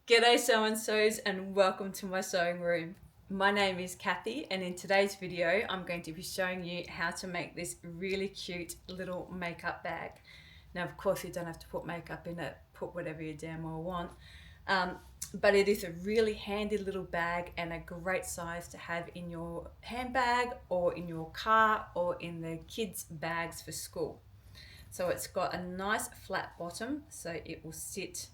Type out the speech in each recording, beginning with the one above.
G'day sew-and-sews and welcome to my sewing room. My name is Cathy and in today's video I'm going to be showing you how to make this really cute little makeup bag. Now of course you don't have to put makeup in it, put whatever you damn well want. But it is a really handy little bag and a great size to have in your handbag or in your car or in the kids' bags for school. So it's got a nice flat bottom so it will sit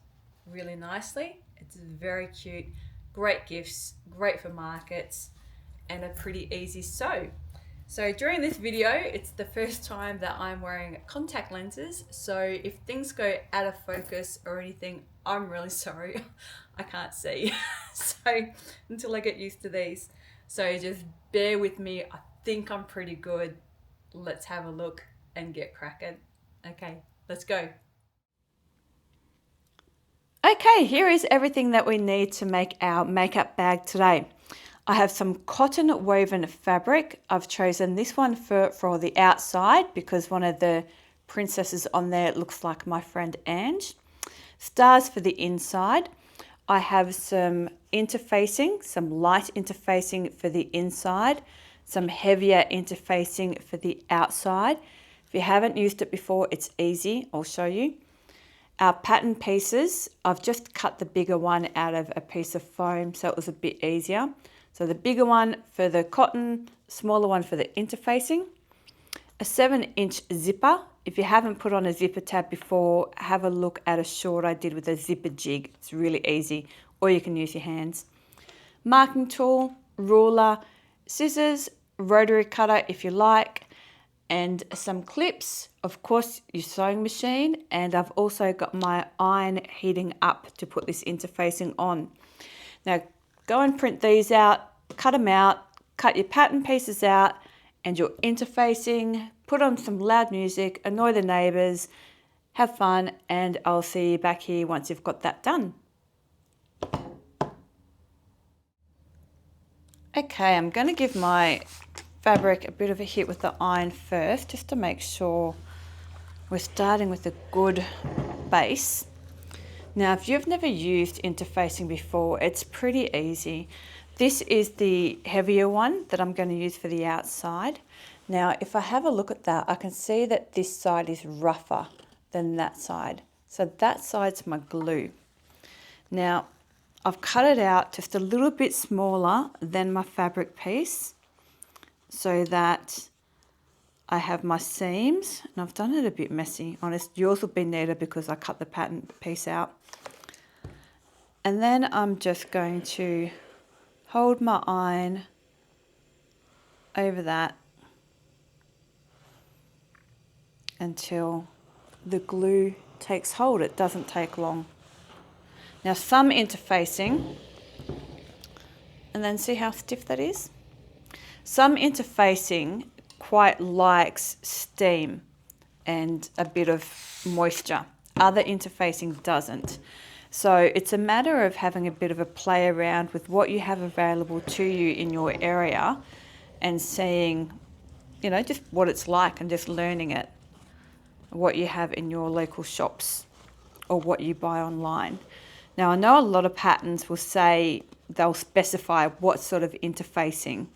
really nicely. It's very cute, great gifts, great for markets, and a pretty easy sew. So during this video, it's the first time that I'm wearing contact lenses. So if things go out of focus or anything, I'm really sorry. I can't see. So until I get used to these. So just bear with me. I think I'm pretty good. Let's have a look and get cracking. Okay, let's go. Okay, here is everything that we need to make our makeup bag today. I have some cotton woven fabric. I've chosen this one for the outside because one of the princesses on there looks like my friend Ange. Stars for the inside. I have some interfacing, some light interfacing for the inside, some heavier interfacing for the outside. If you haven't used it before, it's easy. I'll show you. Our pattern pieces, I've just cut the bigger one out of a piece of foam so it was a bit easier. So the bigger one for the cotton, smaller one for the interfacing. A 7-inch zipper. If you haven't put on a zipper tab before, have a look at a short I did with a zipper jig. It's really easy, or you can use your hands. Marking tool, ruler, scissors, rotary cutter if you like, and some clips, of course your sewing machine, and I've also got my iron heating up to put this interfacing on. Now go and print these out, cut them out, cut your pattern pieces out and your interfacing, put on some loud music, annoy the neighbours, have fun, and I'll see you back here once you've got that done. Okay, I'm going to give my fabric a bit of a hit with the iron first, just to make sure we're starting with a good base. Now, if you've never used interfacing before, it's pretty easy. This is the heavier one that I'm going to use for the outside. Now, if I have a look at that, I can see that this side is rougher than that side. So that side's my glue. Now, I've cut it out just a little bit smaller than my fabric piece, so that I have my seams, and I've done it a bit messy, honest. Yours will be neater because I cut the pattern piece out. And then I'm just going to hold my iron over that until the glue takes hold. It doesn't take long. Now some interfacing, and then see how stiff that is? Some interfacing quite likes steam and a bit of moisture. Other interfacing doesn't. So it's a matter of having a bit of a play around with what you have available to you in your area and seeing, you know, just what it's like and just learning it, what you have in your local shops or what you buy online. Now I know a lot of patterns will say they'll specify what sort of interfacing.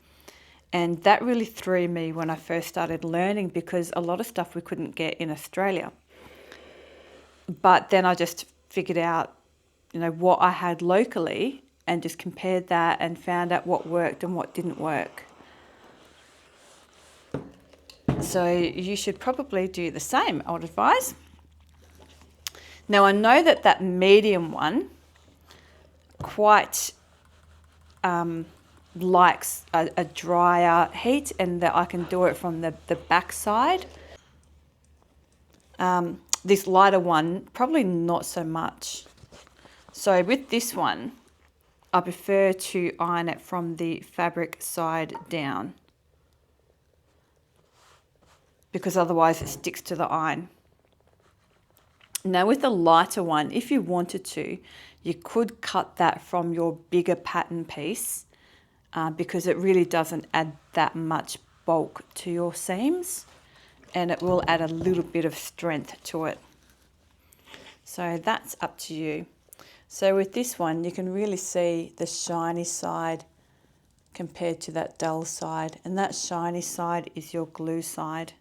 And that really threw me when I first started learning because a lot of stuff we couldn't get in Australia. But then I just figured out, you know, what I had locally and just compared that and found out what worked and what didn't work. So you should probably do the same, I would advise. Now I know that that medium one quite likes a drier heat and that I can do it from the back side. This lighter one, probably not so much. So with this one, I prefer to iron it from the fabric side down because otherwise it sticks to the iron. Now with the lighter one, if you wanted to, you could cut that from your bigger pattern piece because it really doesn't add that much bulk to your seams and it will add a little bit of strength to it. So that's up to you. So with this one, you can really see the shiny side compared to that dull side. And that shiny side is your glue side.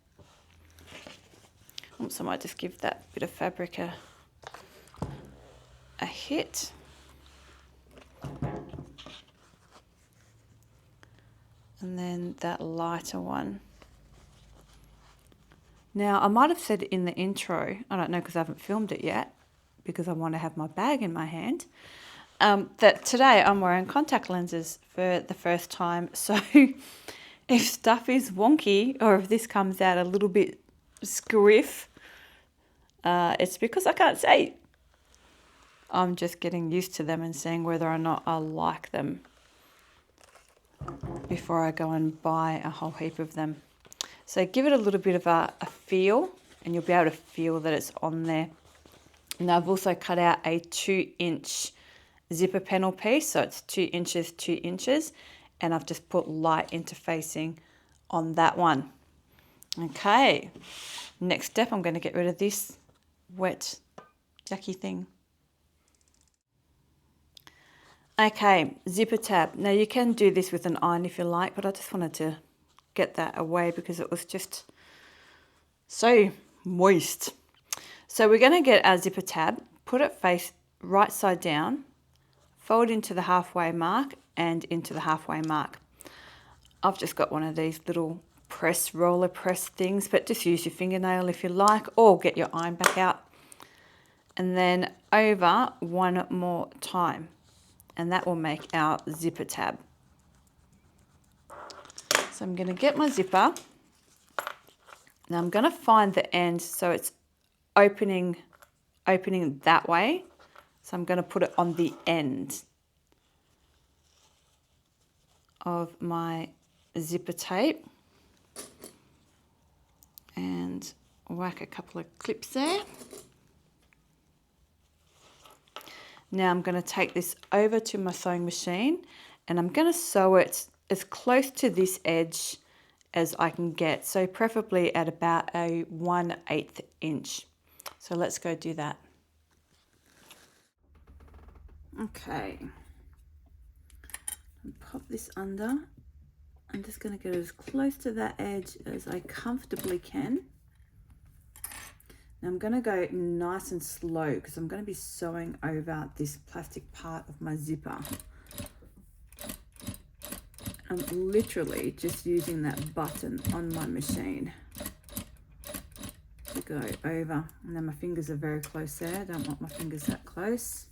Oops, I might just give that bit of fabric a hit. And then that lighter one. Now, I might have said in the intro, I don't know because I haven't filmed it yet, because I want to have my bag in my hand, that today I'm wearing contact lenses for the first time. So if stuff is wonky or if this comes out a little bit scriff, it's because I can't see. I'm just getting used to them and seeing whether or not I like them before I go and buy a whole heap of them. So give it a little bit of a feel, and you'll be able to feel that it's on there. Now I've also cut out a 2-inch zipper panel piece, so it's 2 inches, 2 inches, and I've just put light interfacing on that one. Okay, next step, I'm going to get rid of this wet jacky thing. Okay, zipper tab. Now you can do this with an iron if you like, but I just wanted to get that away because it was just so moist. So we're going to get our zipper tab, put it face right side down, fold into the halfway mark and into the halfway mark. I've just got one of these little roller press things, but just use your fingernail if you like, or get your iron back out. And then over one more time, and that will make our zipper tab. So I'm going to get my zipper. Now I'm going to find the end so it's opening that way. So I'm going to put it on the end of my zipper tape and whack a couple of clips there. Now I'm going to take this over to my sewing machine and I'm going to sew it as close to this edge as I can get. So preferably at about a 1/8 inch. So let's go do that. Okay. Pop this under. I'm just going to get as close to that edge as I comfortably can. Now I'm going to go nice and slow because I'm going to be sewing over this plastic part of my zipper. I'm literally just using that button on my machine to go over. And then my fingers are very close there. I don't want my fingers that close.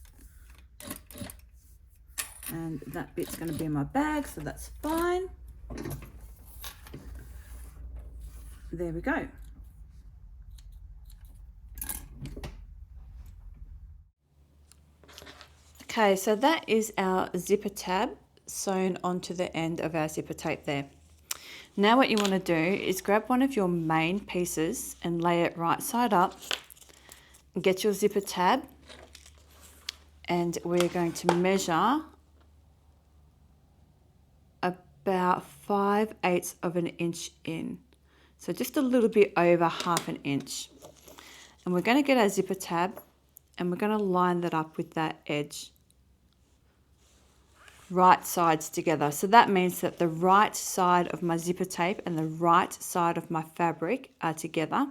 And that bit's going to be in my bag, so that's fine. There we go. Okay, so that is our zipper tab sewn onto the end of our zipper tape there. Now what you want to do is grab one of your main pieces and lay it right side up. Get your zipper tab, and we're going to measure about 5/8 of an inch in. So just a little bit over 1/2 inch. And we're going to get our zipper tab and we're going to line that up with that edge. Right sides together. So that means that the right side of my zipper tape and the right side of my fabric are together,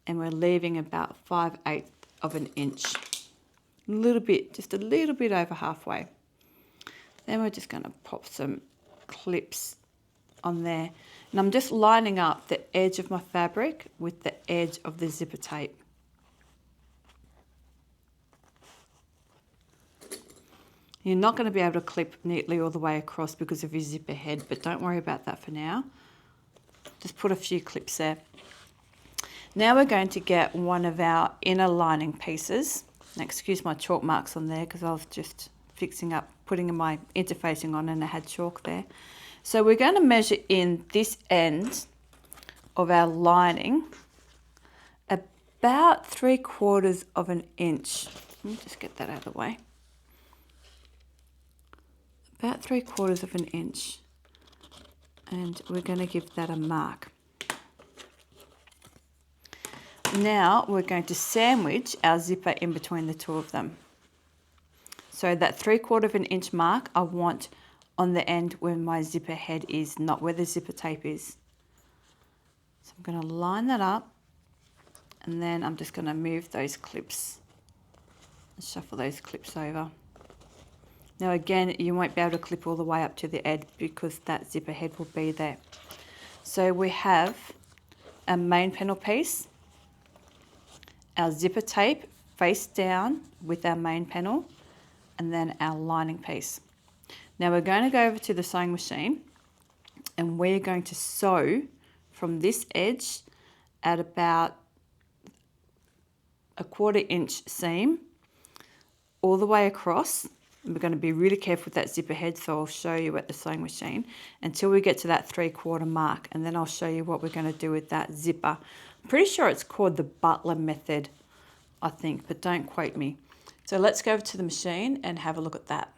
and we're leaving about 5/8 of an inch. A little bit, just a little bit over halfway. Then we're just going to pop some clips on there, and I'm just lining up the edge of my fabric with the edge of the zipper tape. You're not going to be able to clip neatly all the way across because of your zipper head, but don't worry about that for now. Just put a few clips there. Now we're going to get one of our inner lining pieces. Now, excuse my chalk marks on there because I was just fixing up, putting my interfacing on and I had chalk there. So we're going to measure in this end of our lining about 3/4 of an inch. Let me just get that out of the way. About 3/4 of an inch, and we're going to give that a mark. Now we're going to sandwich our zipper in between the two of them. So that 3/4 of an inch mark I want on the end where my zipper head is, not where the zipper tape is. So I'm going to line that up, and then I'm just going to move those clips and shuffle those clips over. Now again, you won't be able to clip all the way up to the edge because that zipper head will be there. So we have our main panel piece, our zipper tape face down with our main panel, and then our lining piece. Now we're going to go over to the sewing machine, and we're going to sew from this edge at about a 1/4 inch seam all the way across. And we're going to be really careful with that zipper head, so I'll show you at the sewing machine until we get to that 3/4 mark, and then I'll show you what we're going to do with that zipper. I'm pretty sure it's called the Butler method, I think, but don't quote me. So let's go over to the machine and have a look at that.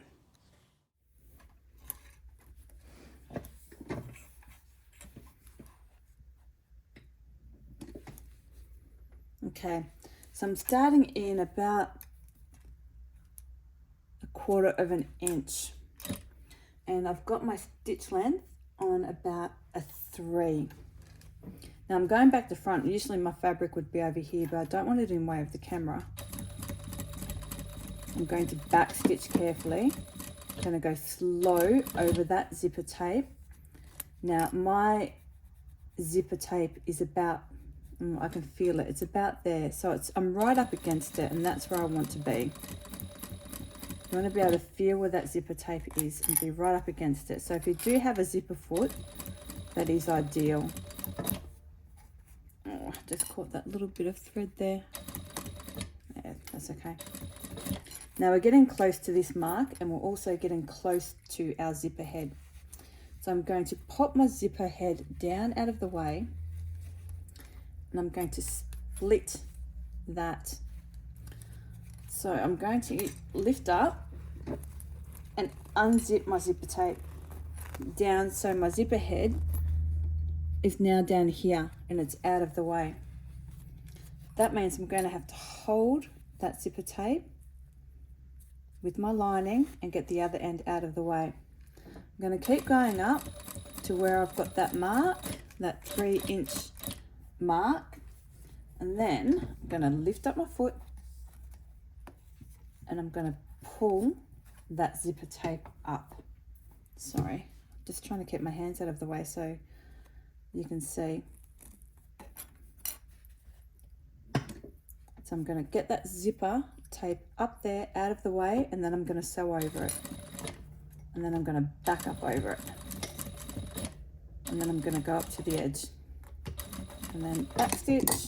Okay, so I'm starting in about a 1/4 of an inch, and I've got my stitch length on about a 3. Now I'm going back to front. Usually my fabric would be over here, but I don't want it in the way of the camera. I'm going to back stitch carefully. I'm going to go slow over that zipper tape. Now my zipper tape is about, I can feel it, it's about there. So I'm right up against it, and that's where I want to be. You want to be able to feel where that zipper tape is and be right up against it. So if you do have a zipper foot, that is ideal. Oh, I just caught that little bit of thread there. Yeah, that's okay. Now we're getting close to this mark, and we're also getting close to our zipper head. So I'm going to pop my zipper head down out of the way, and I'm going to split that. So I'm going to lift up and unzip my zipper tape down, so my zipper head is now down here and it's out of the way. That means I'm going to have to hold that zipper tape with my lining and get the other end out of the way. I'm going to keep going up to where I've got that mark, that 3-inch mark, and then I'm going to lift up my foot and I'm going to pull that zipper tape up. Sorry, just trying to keep my hands out of the way so you can see. So I'm going to get that zipper tape up there out of the way, and then I'm going to sew over it, and then I'm going to back up over it, and then I'm going to go up to the edge and then back stitch.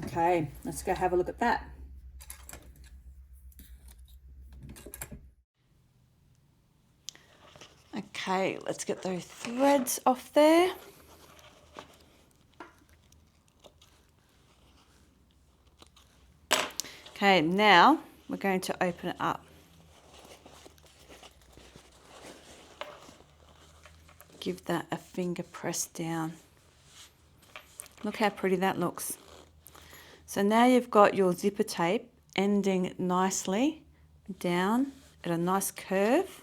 Okay, let's go have a look at that. Okay, let's get those threads off there. Okay, now we're going to open it up. Give that a finger press down. Look how pretty that looks. So now you've got your zipper tape ending nicely down at a nice curve.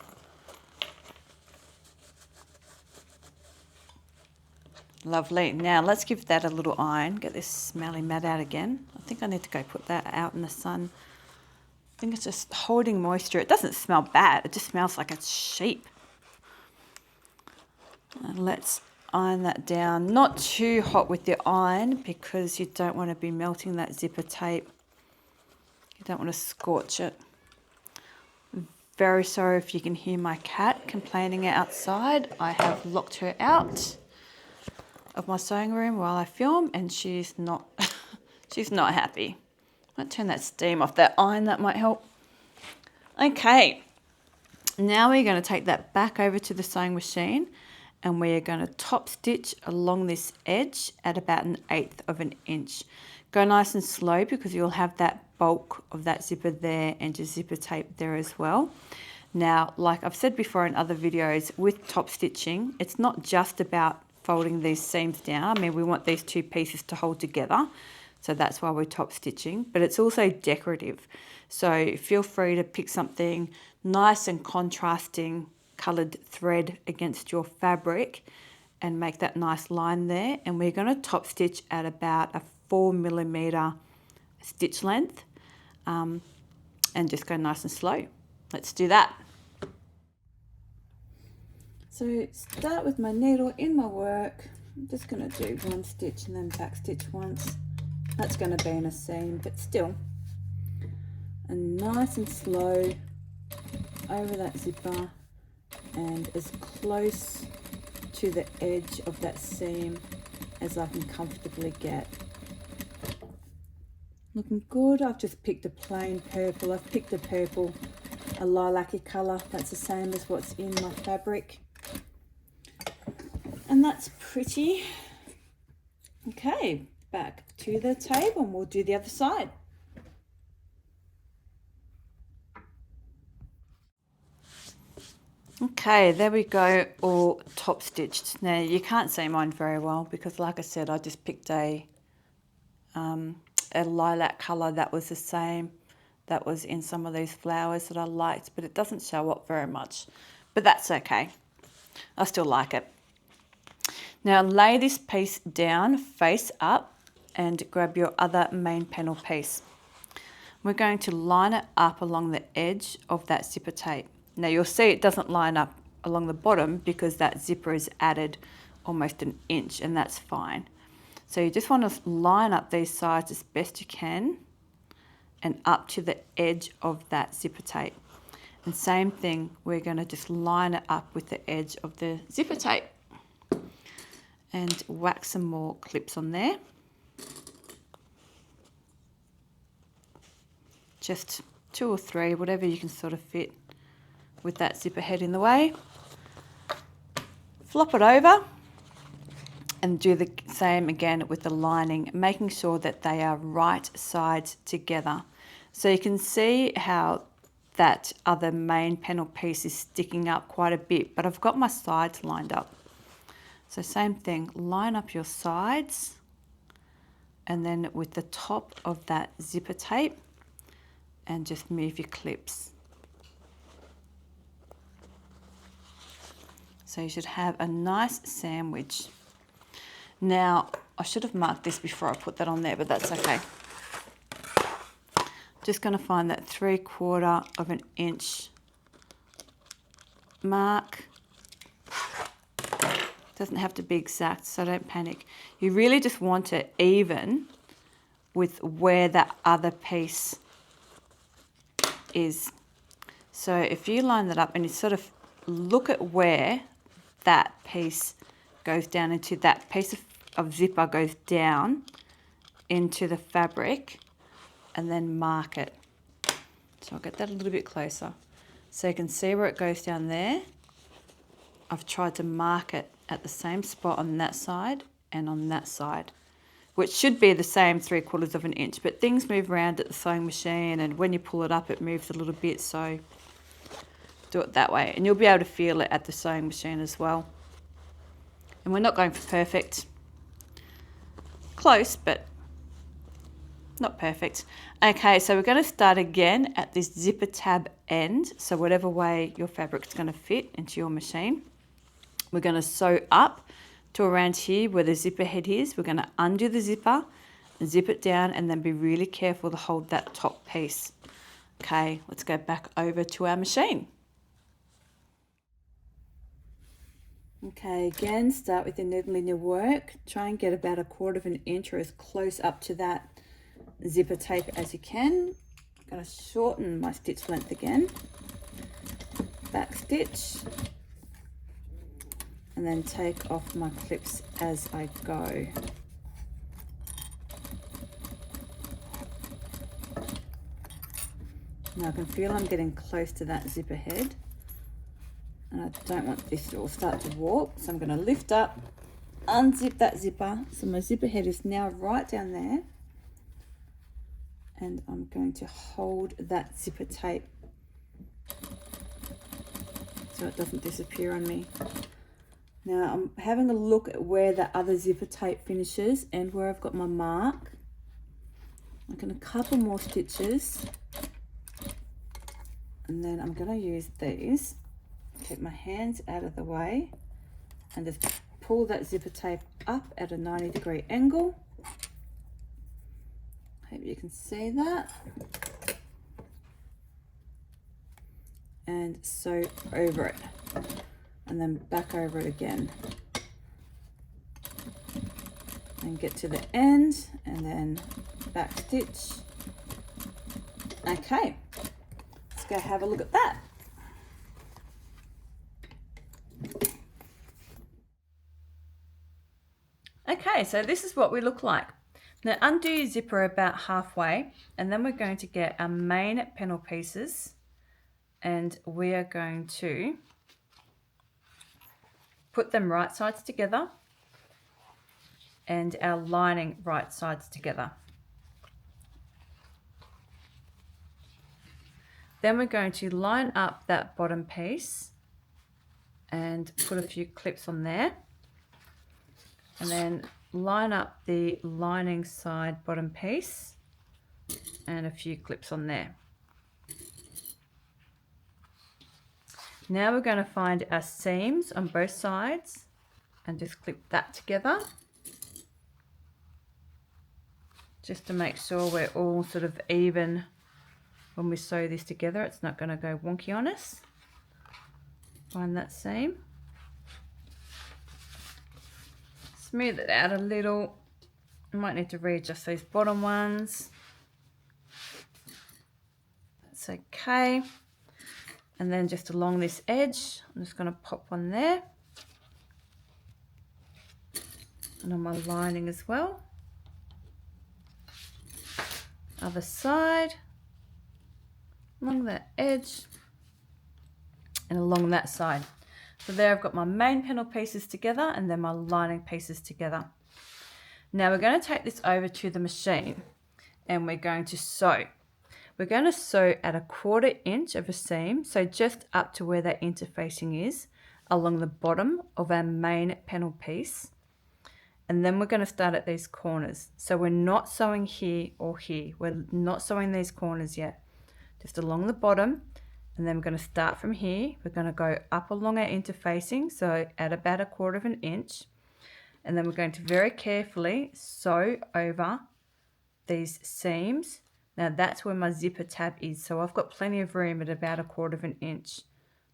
Lovely. Now let's give that a little iron. Get this smelly mat out again. I think I need to go put that out in the sun. I think it's just holding moisture. It doesn't smell bad. It just smells like it's sheep. And let's iron that down. Not too hot with your iron because you don't want to be melting that zipper tape. You don't want to scorch it. Very sorry if you can hear my cat complaining outside. I have locked her out of my sewing room while I film, and she's not she's not happy. Might turn that steam off that iron, that might help. Okay, now we're going to take that back over to the sewing machine, and we're going to top stitch along this edge at about 1/8 of an inch. Go nice and slow because you'll have that bulk of that zipper there and your zipper tape there as well. Now, like I've said before in other videos, with top stitching, it's not just about folding these seams down. I mean, we want these two pieces to hold together. So that's why we're top stitching, but it's also decorative. So feel free to pick something nice and contrasting colored thread against your fabric and make that nice line there. And we're going to top stitch at about a 4mm stitch length, and just go nice and slow. Let's do that. So start with my needle in my work. I'm just going to do one stitch and then back stitch once. That's going to be in a seam, but still. And nice and slow over that zipper and as close to the edge of that seam as I can comfortably get. Looking good. I've just picked a plain purple. I've picked a purple, a lilac-y colour. That's the same as what's in my fabric. And that's pretty. Okay, back to the table and we'll do the other side. Okay, there we go, all top stitched. Now you can't see mine very well because, like I said, I just picked a lilac colour that was the same that was in some of these flowers that I liked, but it doesn't show up very much. But that's okay. I still like it. Now lay this piece down face up and grab your other main panel piece. We're going to line it up along the edge of that zipper tape. Now you'll see it doesn't line up along the bottom because that zipper is added almost an inch, and that's fine. So you just want to line up these sides as best you can and up to the edge of that zipper tape. And same thing, we're going to just line it up with the edge of the zipper tape and whack some more clips on there. Just 2 or 3, whatever you can sort of fit with that zipper head in the way. Flop it over and do the same again with the lining, making sure that they are right sides together. So you can see how that other main panel piece is sticking up quite a bit, but I've got my sides lined up. So same thing, line up your sides and then with the top of that zipper tape and just move your clips. So you should have a nice sandwich. Now, I should have marked this before I put that on there, but that's okay. Just going to find that 3/4 of an inch mark. Doesn't have to be exact, so don't panic. You really just want it even with where that other piece is. So if you line that up and you sort of look at where that piece goes down into that piece of zipper goes down into the fabric, and then mark it. So I'll get that a little bit closer so you can see where it goes down there. I've tried to mark it at the same spot on that side and on that side, which should be the same 3/4 of an inch, but things move around at the sewing machine, and when you pull it up it moves a little bit, so do it that way, and you'll be able to feel it at the sewing machine as well. And we're not going for perfect. Close, but not perfect. Okay, so we're going to start again at this zipper tab end, so whatever way your fabric's going to fit into your machine. We're going to sew up to around here where the zipper head is. We're going to undo the zipper, zip it down, and then be really careful to hold that top piece. Okay, let's go back over to our machine. Okay, again, start with your needle in your work. Try and get about 1/4 of an inch or as close up to that zipper tape as you can. I'm going to shorten my stitch length again. Back stitch. And then take off my clips as I go. Now I can feel I'm getting close to that zipper head. And I don't want this to all start to warp, so I'm going to lift up, unzip that zipper. So my zipper head is now right down there. And I'm going to hold that zipper tape so it doesn't disappear on me. Now I'm having a look at where the other zipper tape finishes and where I've got my mark. Like in a couple more stitches, and then I'm going to use these, keep my hands out of the way, and just pull that zipper tape up at a 90-degree angle. Hope you can see that. And sew over it, and then back over it again. And get to the end, and then back stitch. Okay, let's go have a look at that. Okay, so this is what we look like. Now undo your zipper about halfway, and then we're going to get our main panel pieces, and we are going to put them right sides together and our lining right sides together. Then we're going to line up that bottom piece and put a few clips on there, and then line up the lining side bottom piece and a few clips on there. Now we're going to find our seams on both sides and just clip that together, just to make sure we're all sort of even when we sew this together. It's not going to go wonky on us. Find that seam, smooth it out a little. You might need to readjust these bottom ones. That's okay. And then just along this edge, I'm just going to pop one there, and on my lining as well. Other side, along that edge, and along that side. So there I've got my main panel pieces together and then my lining pieces together. Now we're going to take this over to the machine and we're going to sew. We're going to sew at 1/4 inch of a seam, so just up to where that interfacing is, along the bottom of our main panel piece. And then we're going to start at these corners. So we're not sewing here or here. We're not sewing these corners yet. Just along the bottom, and then we're going to start from here. We're going to go up along our interfacing, so at about 1/4 inch. And then we're going to very carefully sew over these seams. Now that's where my zipper tab is, so I've got plenty of room at about 1/4 inch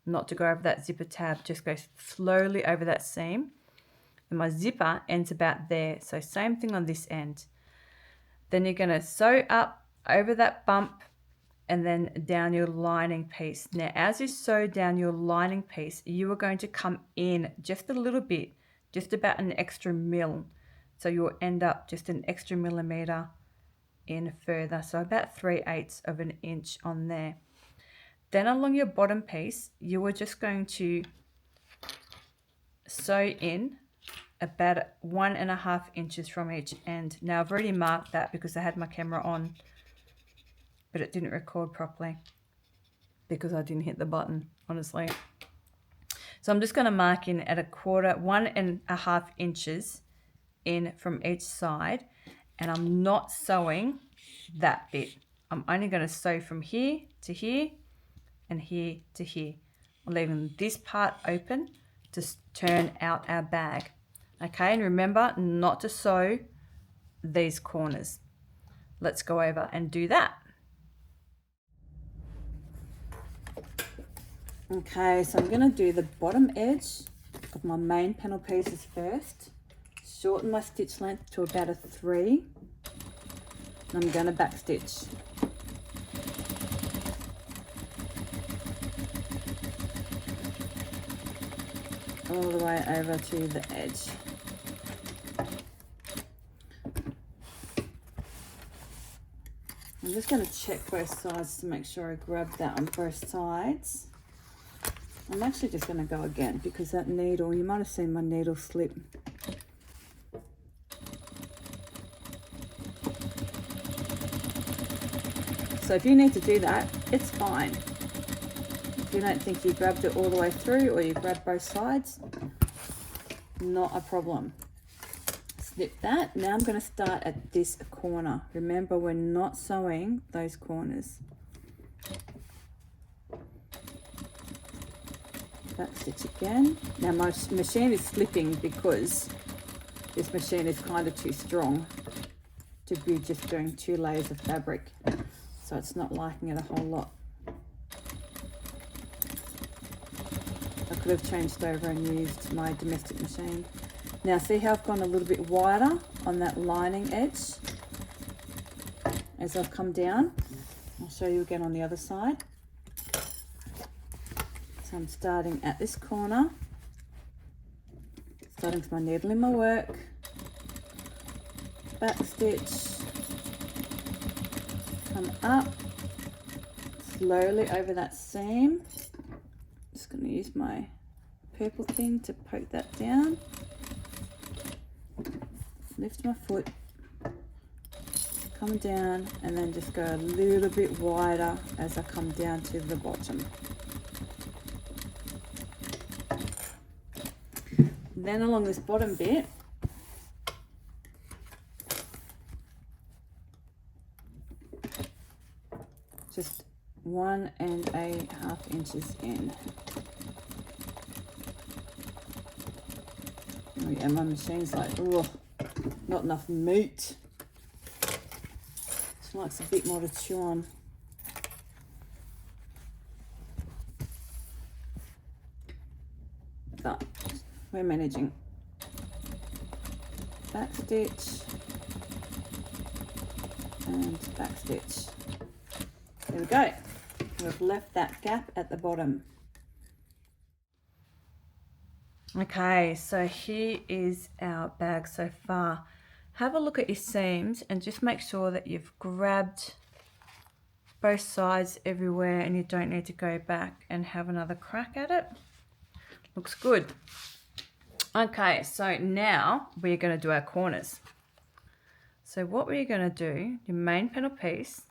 not to go over that zipper tab. Just go slowly over that seam, and my zipper ends about there, so same thing on this end. Then you're going to sew up over that bump and then down your lining piece. Now as you sew down your lining piece, you are going to come in just a little bit, just about an extra mil, so you'll end up just an extra millimeter in further, so about 3/8 of an inch on there. Then along your bottom piece, you are just going to sew in about 1.5 inches from each end. Now I've already marked that because I had my camera on, but it didn't record properly because I didn't hit the button, honestly. So I'm just going to mark in at 1.5 inches in from each side, and I'm not sewing that bit. I'm only going to sew from here to here and here to here. I'm leaving this part open to turn out our bag. Okay, and remember not to sew these corners. Let's go over and do that. Okay, so I'm going to do the bottom edge of my main panel pieces first. Shorten my stitch length to about 3, and I'm going to back stitch. All the way over to the edge. I'm just going to check both sides to make sure I grab that on both sides. I'm actually just going to go again because that needle, you might have seen my needle slip. So if you need to do that, it's fine. If you don't think you grabbed it all the way through or you grabbed both sides, not a problem. snip that. Now I'm going to start at this corner. Remember, we're not sewing those corners. Back stitch again. Now my machine is slipping because this machine is kind of too strong to be just doing 2 layers of fabric, so it's not liking it a whole lot. I could have changed over and used my domestic machine. Now see how I've gone a little bit wider on that lining edge as I've come down. I'll show you again on the other side. So I'm starting at this corner, starting with my needle in my work, back stitch, come up slowly over that seam. Just going to use my purple thing to poke that down, lift my foot, come down, and then just go a little bit wider as I come down to the bottom. Then along this bottom bit, just 1.5 inches in. Oh yeah, my machine's like, oh, not enough meat. She likes a bit more to chew on. But we're managing. Back stitch and back stitch. There we go. We've left that gap at the bottom. Okay, so here is our bag so far. Have a look at your seams and just make sure that you've grabbed both sides everywhere and you don't need to go back and have another crack at it. Looks good. Okay, so now we're going to do our corners. So what we're going to do, your main panel piece,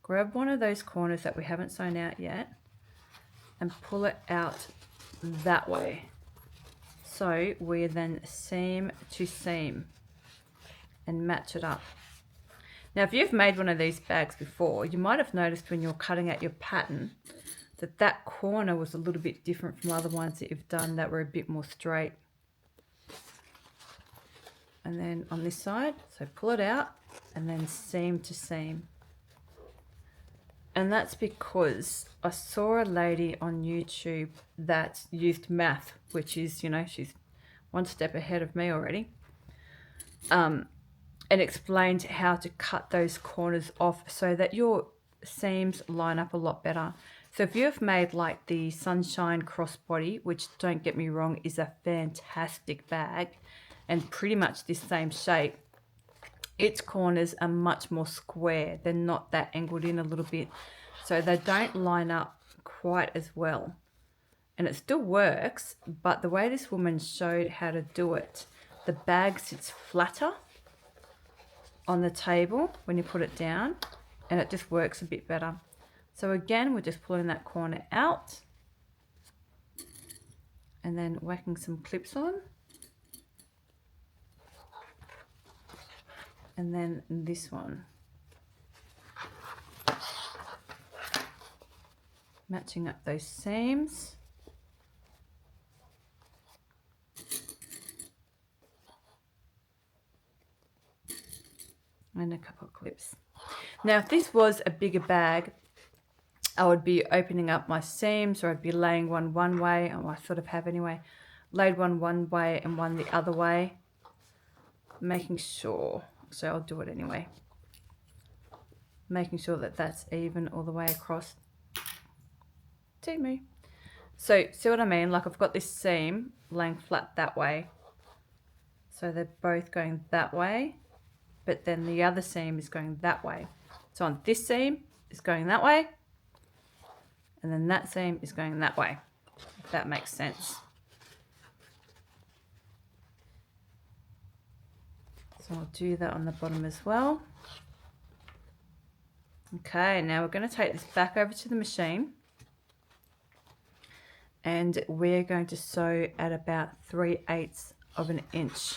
grab one of those corners that we haven't sewn out yet and pull it out that way. So we're then seam to seam and match it up. Now if you've made one of these bags before, you might have noticed when you're cutting out your pattern that that corner was a little bit different from other ones that you've done that were a bit more straight. And then on this side, so pull it out and then seam to seam. And that's because I saw a lady on YouTube that used math, which is, you know, she's one step ahead of me already, and explained how to cut those corners off so that your seams line up a lot better. So if you've made like the Sunshine crossbody, which don't get me wrong is a fantastic bag and pretty much this same shape, its corners are much more square. They're not that angled in a little bit, so they don't line up quite as well. And it still works, but the way this woman showed how to do it, the bag sits flatter on the table when you put it down, and it just works a bit better. So again, we're just pulling that corner out and then whacking some clips on. And then this one. Matching up those seams. And a couple of clips. Now, if this was a bigger bag, I would be opening up my seams, or I'd be laying one way, or I sort of have anyway, laid one way and one the other way, making sure, so I'll do it anyway, making sure that that's even all the way across to me. So see what I mean? Like I've got this seam laying flat that way, so they're both going that way, but then the other seam is going that way. So on this seam is going that way, and then that seam is going that way, if that makes sense. So I'll do that on the bottom as well. Okay, now we're going to take this back over to the machine, and we're going to sew at about 3/8 of an inch.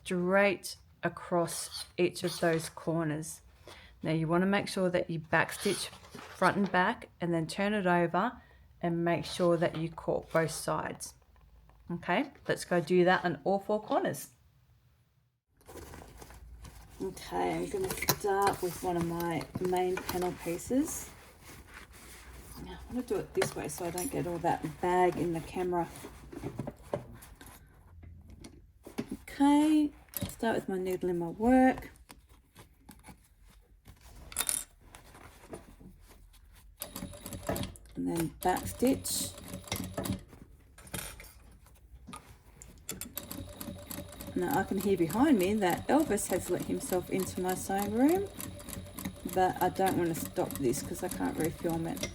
straight across each of those corners. Now you want to make sure that you backstitch front and back and then turn it over and make sure that you cork both sides. Okay, let's go do that on all 4 corners. Okay, I'm going to start with one of my main panel pieces. Now, I want to do it this way so I don't get all that bag in the camera. Okay, start with my needle in my work. And then backstitch. Now I can hear behind me that Elvis has let himself into my sewing room, but I don't want to stop this because I can't refilm it.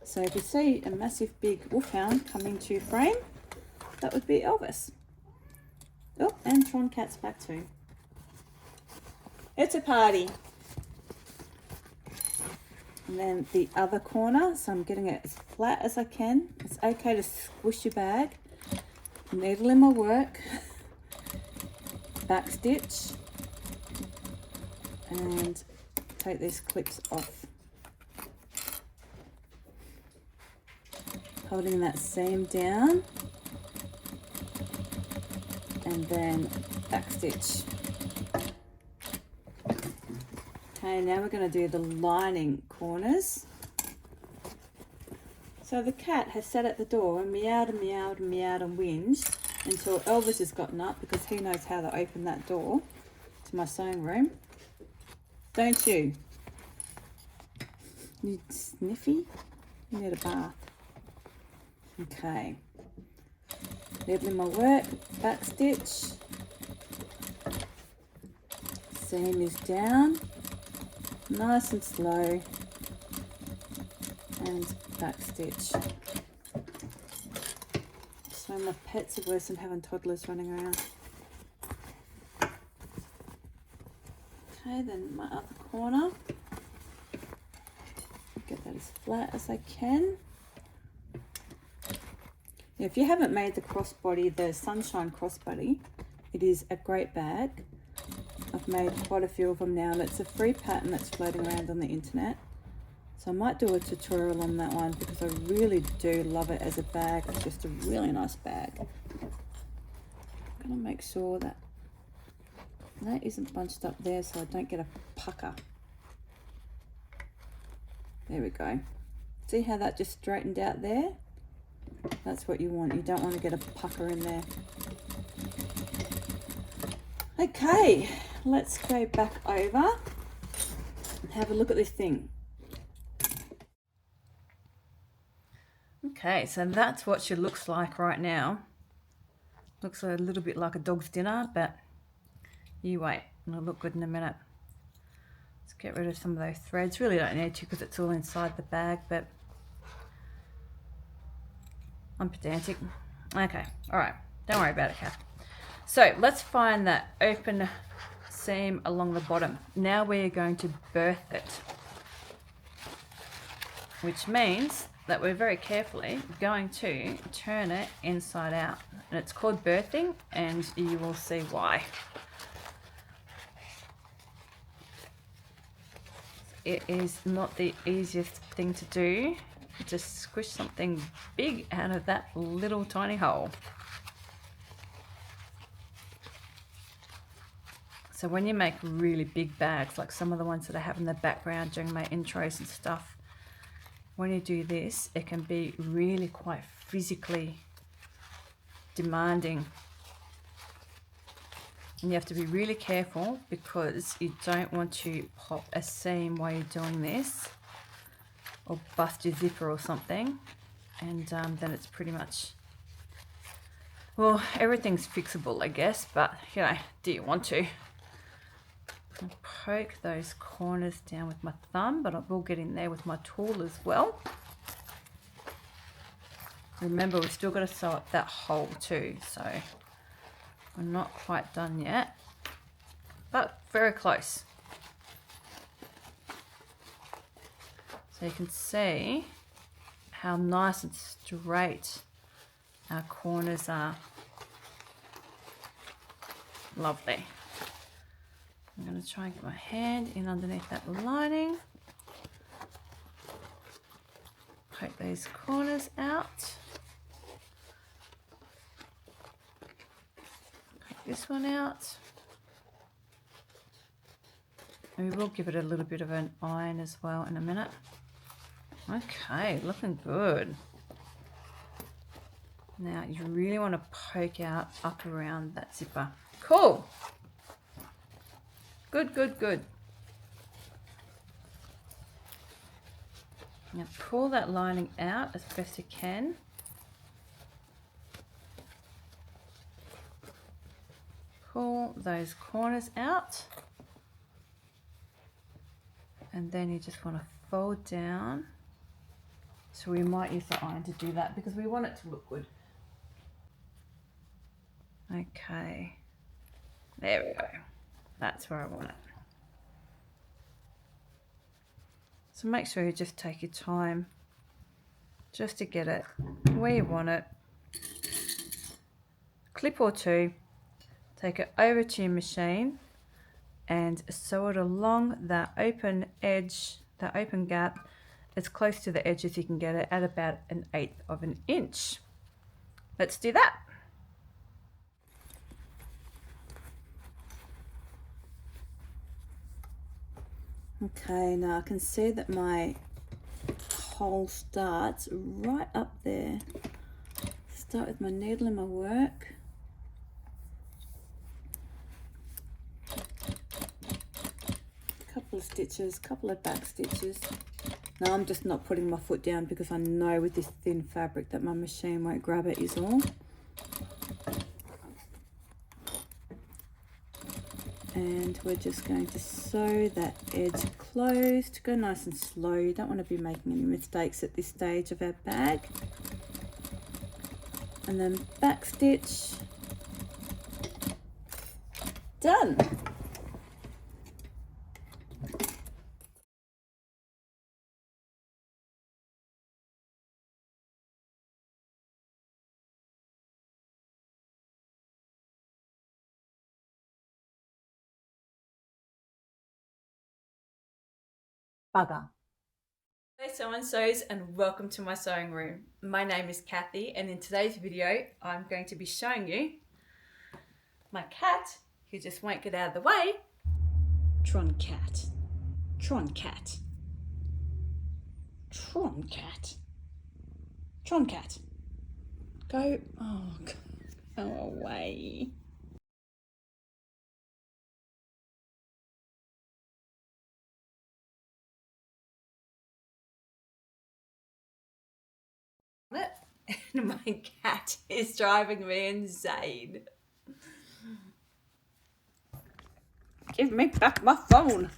So if you see a massive big wolfhound coming to frame, that would be Elvis. Oh, and Tron Cat's back too. It's a party. And then the other corner, so I'm getting it as flat as I can. It's okay to squish your bag. Needle in my work, backstitch, and take these clips off. Holding that seam down, and then backstitch. Okay, now we're going to do the lining corners. So the cat has sat at the door and meowed and meowed and meowed and whinged until Elvis has gotten up because he knows how to open that door to my sewing room. Don't you? You sniffy? You need a bath. Okay. Needle in my work, backstitch. Seam is down, nice and slow, and backstitch. So my pets are worse than having toddlers running around. Okay, then my other corner. Get that as flat as I can. If you haven't made the crossbody, the Sunshine crossbody, it is a great bag. I've made quite a few of them now, and it's a free pattern that's floating around on the internet. So I might do a tutorial on that one because I really do love it as a bag. It's just a really nice bag. I'm going to make sure that that isn't bunched up there so I don't get a pucker. There we go. See how that just straightened out there? That's what you want. You don't want to get a pucker in there. Okay, let's go back over and have a look at this thing. Okay, so that's what she looks like right now. Looks a little bit like a dog's dinner, but you wait, it'll look good in a minute. Let's get rid of some of those threads. Really don't need to because it's all inside the bag, but I'm pedantic. Okay, all right, don't worry about it, Kath. So let's find that open seam along the bottom. Now we're going to birth it, which means that we're very carefully going to turn it inside out. And it's called birthing, and you will see why. It is not the easiest thing to do. Just squish something big out of that little tiny hole. So when you make really big bags, like some of the ones that I have in the background during my intros and stuff, when you do this, it can be really quite physically demanding. And you have to be really careful because you don't want to pop a seam while you're doing this, or bust your zipper or something, and then it's pretty much, well, everything's fixable, I guess, but you know, do you want to? I'll poke those corners down with my thumb, but I will get in there with my tool as well. Remember, we've still got to sew up that hole too, so we're not quite done yet, but very close. So you can see how nice and straight our corners are. Lovely. I'm going to try and get my hand in underneath that lining. Poke those corners out. Poke this one out. And we will give it a little bit of an iron as well in a minute. Okay, looking good. Now you really want to poke out up around that zipper. Cool. Good, good, good. Now pull that lining out as best you can. Pull those corners out. And then you just want to fold down. So we might use the iron to do that because we want it to look good. Okay. There we go. That's where I want it. So make sure you just take your time just to get it where you want it. Clip or two, take it over to your machine and sew it along that open edge, that open gap, as close to the edge as you can get it at about 1/8 of an inch. Let's do that. Okay, now I can see that my hole starts right up there. Start with my needle in my work. Couple of stitches, couple of back stitches. Now I'm just not putting my foot down because I know with this thin fabric that my machine won't grab it is all. And we're just going to sew that edge closed. Go nice and slow. You don't want to be making any mistakes at this stage of our bag. And then back stitch. Done. Bugger. Hey so-and-sos, and welcome to my sewing room. My name is Cathy, and in today's video I'm going to be showing you my cat who just won't get out of the way. Tron cat. Tron cat. Tron cat. Tron cat. Go. Oh, go away. And my cat is driving me insane. Give me back my phone.